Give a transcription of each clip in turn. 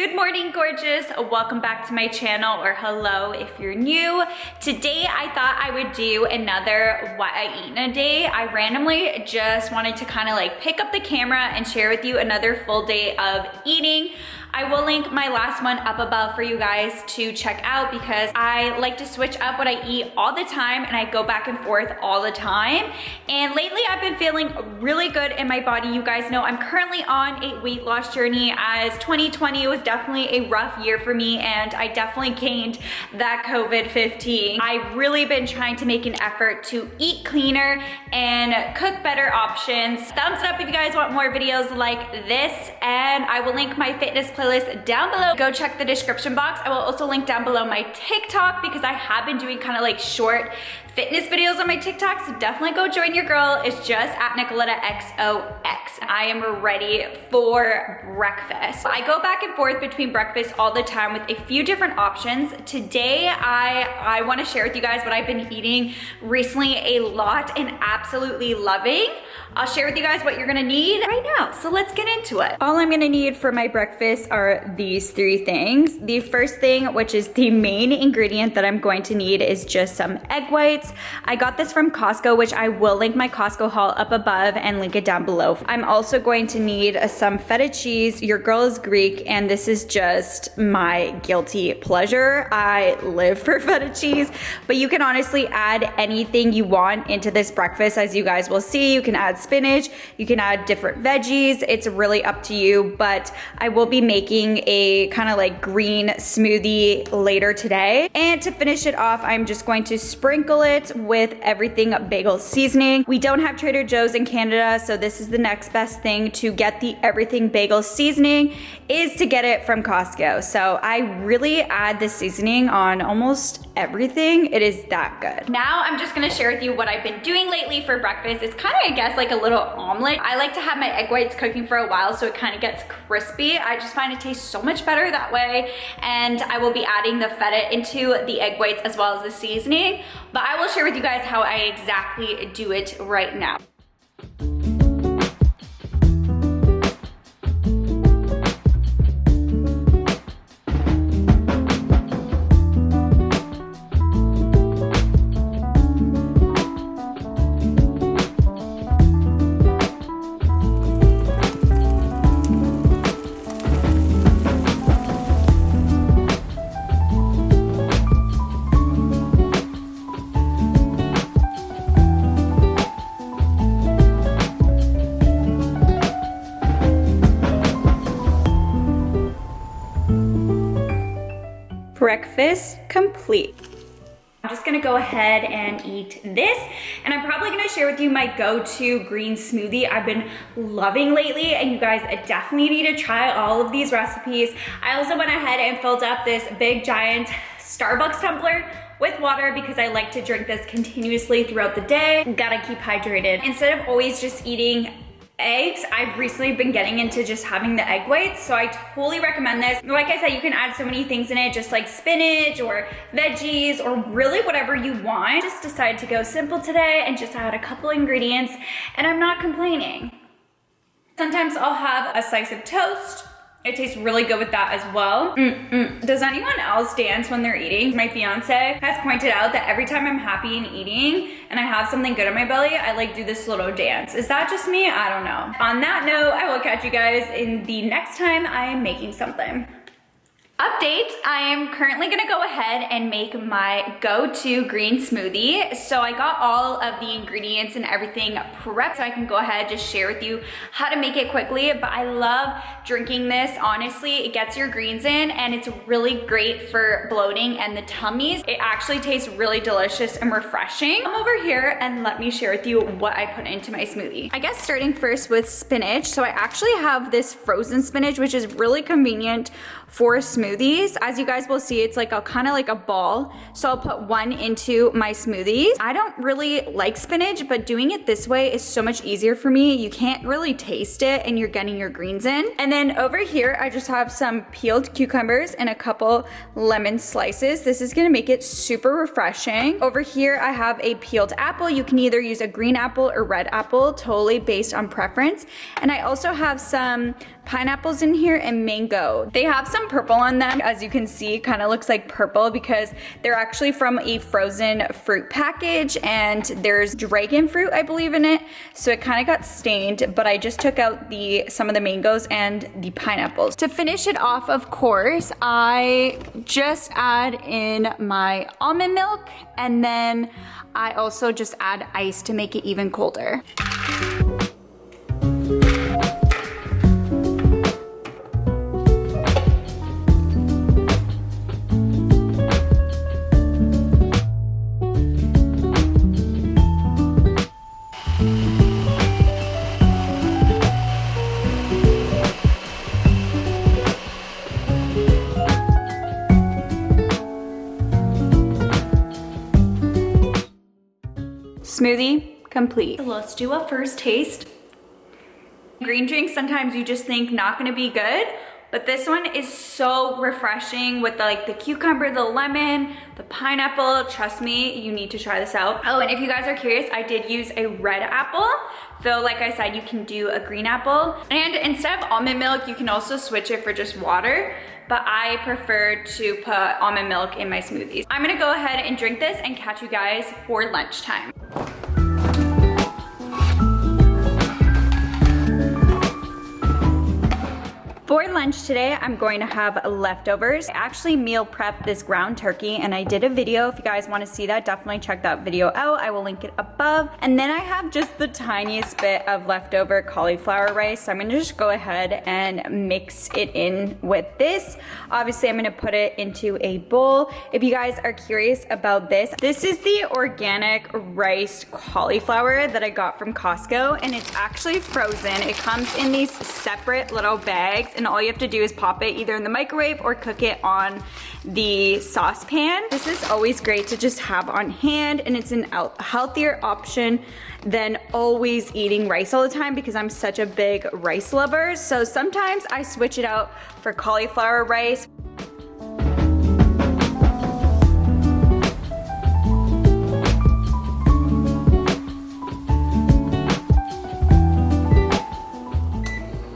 Good morning, gorgeous. Welcome back to my channel, or hello if you're new. Today I thought I would do another what I eat in a day. I randomly just wanted to kind of like pick up the camera and share with you another full day of eating. I will link my last one up above for you guys to check out because I like to switch up what I eat all the time and I go back and forth all the time. And lately I've been feeling really good in my body. You guys know I'm currently on a weight loss journey, as 2020 was definitely a rough year for me and I definitely gained that COVID-15. I've really been trying to make an effort to eat cleaner and cook better options. Thumbs up if you guys want more videos like this, and I will link my fitness playlist down below. Go check the description box. I will also link down below my TikTok because I have been doing kind of like short fitness videos on my TikTok, so definitely go join your girl. It's just at NICOLETTAXO. I am ready for breakfast. I go back and forth between breakfast all the time with a few different options. Today, I want to share with you guys what I've been eating recently a lot and absolutely loving. I'll share with you guys what you're gonna need right now, so let's get into it. All I'm gonna need for my breakfast are these three things. The first thing, which is the main ingredient that I'm going to need, is just some egg whites. I got this from Costco, which I will link my Costco haul up above and link it down below. I'm also going to need some feta cheese. Your girl is Greek, and this is just my guilty pleasure. I live for feta cheese, but you can honestly add anything you want into this breakfast. As you guys will see, you can add spinach, you can add different veggies. It's really up to you, but I will be making a kind of like green smoothie later today. And to finish it off, I'm just going to sprinkle it with everything bagel seasoning. We don't have Trader Joe's in Canada, so this is the next best thing to get the everything bagel seasoning, is to get it from Costco. So I really add the seasoning on almost everything. It is that good. Now I'm just gonna share with you what I've been doing lately for breakfast. It's kind of, I guess, like a little omelet. I like to have my egg whites cooking for a while so it kind of gets crispy. I just find it tastes so much better that way. And I will be adding the feta into the egg whites as well as the seasoning. But I will share with you guys how I exactly do it right now. Breakfast complete. I'm just gonna go ahead and eat this, and I'm probably gonna share with you my go-to green smoothie I've been loving lately, and you guys definitely need to try all of these recipes. I also went ahead and filled up this big giant Starbucks tumbler with water because I like to drink this continuously throughout the day. Gotta keep hydrated. Instead of always just eating eggs, I've recently been getting into just having the egg whites, so I totally recommend this. Like I said, you can add so many things in it, just like spinach or veggies or really whatever you want. Just decided to go simple today and just add a couple ingredients, and I'm not complaining. Sometimes I'll have a slice of toast. It tastes really good with that as well. Does anyone else dance when they're eating? My fiance has pointed out that every time I'm happy and eating and I have something good in my belly, I like do this little dance. Is that just me? I don't know. On that note, I will catch you guys in the next time I am making something. Update, I am currently gonna go ahead and make my go-to green smoothie. So I got all of the ingredients and everything prepped so I can go ahead and just share with you how to make it quickly. But I love drinking this, honestly. It gets your greens in and it's really great for bloating and the tummies. It actually tastes really delicious and refreshing. Come over here and let me share with you what I put into my smoothie. I guess starting first with spinach. So I actually have this frozen spinach, which is really convenient for a smoothie. smoothies. As you guys will see, it's like a kind of like a ball. So I'll put one into my smoothies. I don't really like spinach, but doing it this way is so much easier for me. You can't really taste it and you're getting your greens in. And then over here, I just have some peeled cucumbers and a couple lemon slices. This is gonna make it super refreshing. Over here, I have a peeled apple. You can either use a green apple or red apple, totally based on preference. And I also have some pineapples in here and mango. They have some purple on them. As you can see, kind of looks like purple because they're actually from a frozen fruit package and there's dragon fruit, I believe, in it. So it kind of got stained, but I just took out some of the mangoes and the pineapples. To finish it off, of course, I just add in my almond milk and then I also just add ice to make it even colder. Smoothie complete. Let's do a first taste. Green drinks, sometimes you just think not gonna be good, but this one is so refreshing with like the cucumber, the lemon, the pineapple. Trust me, you need to try this out. Oh, and if you guys are curious, I did use a red apple. So like I said, you can do a green apple. And instead of almond milk, you can also switch it for just water. But I prefer to put almond milk in my smoothies. I'm gonna go ahead and drink this and catch you guys for lunchtime. For lunch today, I'm going to have leftovers. I actually meal prepped this ground turkey and I did a video. If you guys want to see that, definitely check that video out. I will link it above. And then I have just the tiniest bit of leftover cauliflower rice. So I'm gonna just go ahead and mix it in with this. Obviously, I'm gonna put it into a bowl. If you guys are curious about this is the organic riced cauliflower that I got from Costco and it's actually frozen. It comes in these separate little bags and all you have to do is pop it either in the microwave or cook it on the saucepan. This is always great to just have on hand and it's a healthier option than always eating rice all the time because I'm such a big rice lover. So sometimes I switch it out for cauliflower rice.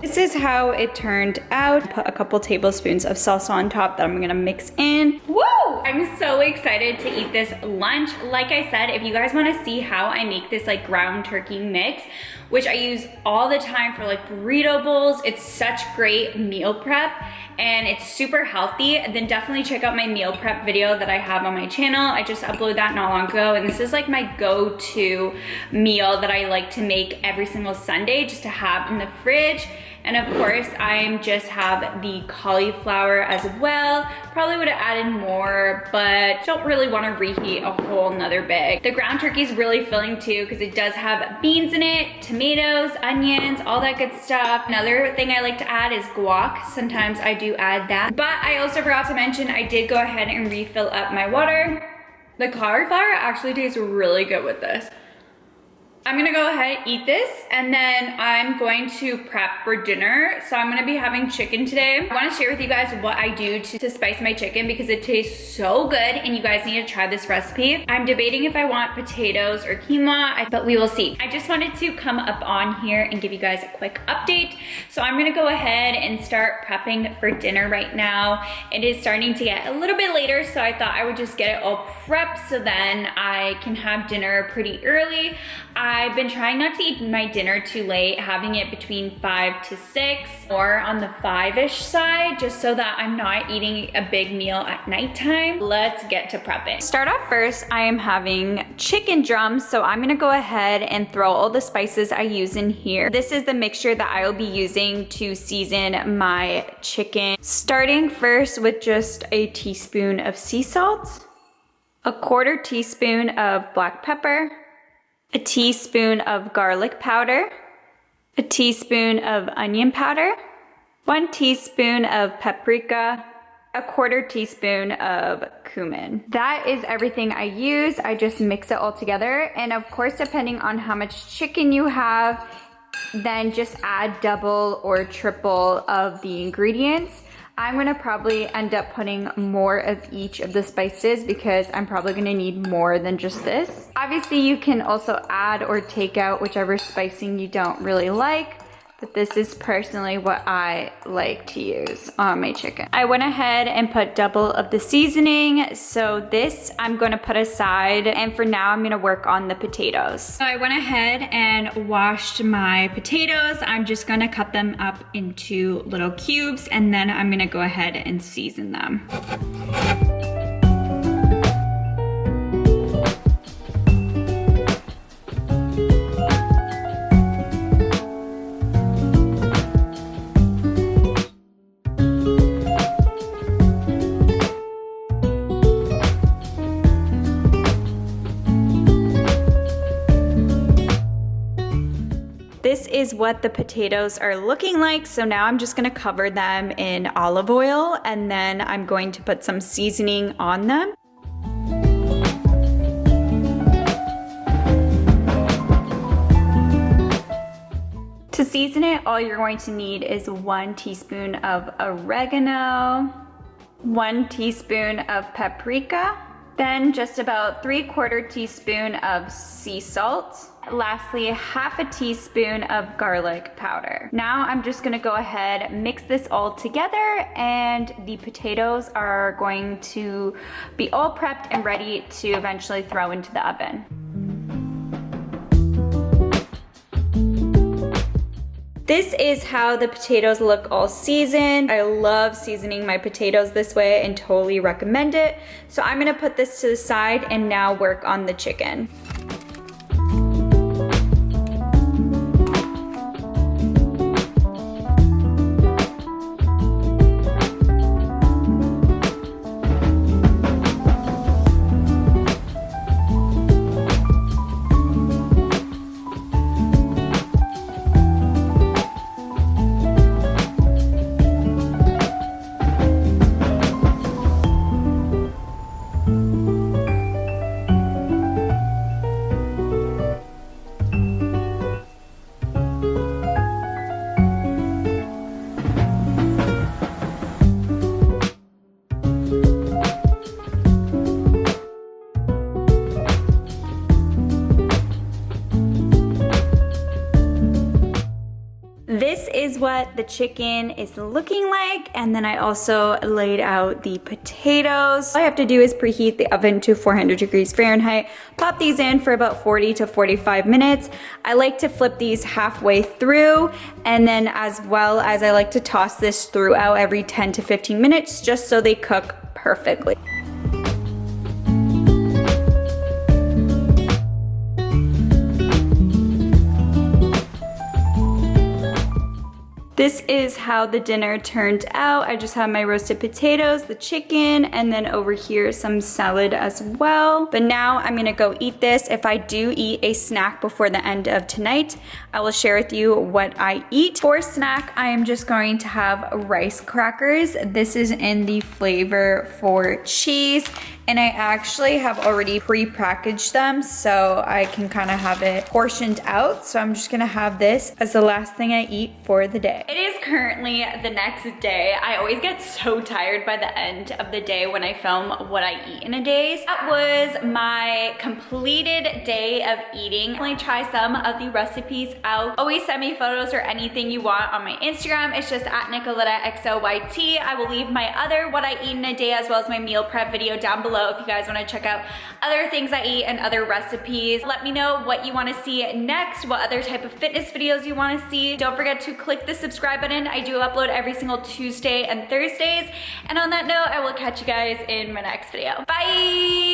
This is how it turned out. Put a couple tablespoons of salsa on top that I'm gonna mix in. Woo! I'm so excited to eat this lunch. Like I said, if you guys wanna see how I make this like ground turkey mix, which I use all the time for like burrito bowls, it's such great meal prep and it's super healthy, then definitely check out my meal prep video that I have on my channel. I just uploaded that not long ago and this is like my go-to meal that I like to make every single Sunday just to have in the fridge. And of course, I just have the cauliflower as well. Probably would have added more, but don't really want to reheat a whole nother bag. The ground turkey is really filling too because it does have beans in it, tomatoes, onions, all that good stuff. Another thing I like to add is guac. Sometimes I do add that. But I also forgot to mention I did go ahead and refill up my water. The cauliflower actually tastes really good with this. I'm gonna go ahead and eat this and then I'm going to prep for dinner. So I'm gonna be having chicken today. I wanna share with you guys what I do to spice my chicken because it tastes so good and you guys need to try this recipe. I'm debating if I want potatoes or quinoa, but we will see. I just wanted to come up on here and give you guys a quick update. So I'm gonna go ahead and start prepping for dinner right now. It is starting to get a little bit later, so I thought I would just get it all prepped so then I can have dinner pretty early. I've been trying not to eat my dinner too late, having it between 5 to 6 or on the 5-ish side, just so that I'm not eating a big meal at nighttime. Let's get to prepping. Start off first, I am having chicken drums, so I'm gonna go ahead and throw all the spices I use in here. This is the mixture that I will be using to season my chicken. Starting first with just a teaspoon of sea salt, a 1/4 teaspoon of black pepper, a teaspoon of garlic powder, a teaspoon of onion powder, 1 teaspoon of paprika, a 1/4 teaspoon of cumin. That is everything I use. I just mix it all together. And of course, depending on how much chicken you have, then just add double or triple of the ingredients. I'm gonna probably end up putting more of each of the spices because I'm probably gonna need more than just this. Obviously, you can also add or take out whichever spicing you don't really like, but this is personally what I like to use on my chicken. I went ahead and put double of the seasoning. So this I'm gonna put aside, and for now I'm gonna work on the potatoes. So I went ahead and washed my potatoes. I'm just gonna cut them up into little cubes, and then I'm gonna go ahead and season them. This is what the potatoes are looking like. So now I'm just gonna cover them in olive oil, and then I'm going to put some seasoning on them. To season it, all you're going to need is 1 teaspoon of oregano, 1 teaspoon of paprika, then just about 3/4 teaspoon of sea salt. Lastly, 1/2 teaspoon of garlic powder. Now I'm just gonna go ahead, mix this all together, and the potatoes are going to be all prepped and ready to eventually throw into the oven. This is how the potatoes look all seasoned. I love seasoning my potatoes this way and totally recommend it. So I'm gonna put this to the side and now work on the chicken. This is what the chicken is looking like, and then I also laid out the potatoes. All I have to do is preheat the oven to 400 degrees Fahrenheit, pop these in for about 40 to 45 minutes. I like to flip these halfway through, and then as well as I like to toss this throughout every 10 to 15 minutes just so they cook perfectly. This is how the dinner turned out. I just have my roasted potatoes, the chicken, and then over here some salad as well. But now I'm gonna go eat this. If I do eat a snack before the end of tonight, I will share with you what I eat. For snack, I am just going to have rice crackers. This is in the flavor for cheese. And I actually have already pre-packaged them so I can kind of have it portioned out. So I'm just gonna have this as the last thing I eat for the day. It is currently the next day. I always get so tired by the end of the day when I film what I eat in a day. That was my completed day of eating. Definitely try some of the recipes out. Always send me photos or anything you want on my Instagram. It's just at NICOLETTAXO. I will leave my other what I eat in a day as well as my meal prep video down below if you guys want to check out other things I eat and other recipes. Let me know what you want to see next, what other type of fitness videos you want to see. Don't forget to click the subscribe button. I do upload every single Tuesday and Thursdays. And on that note, I will catch you guys in my next video. Bye!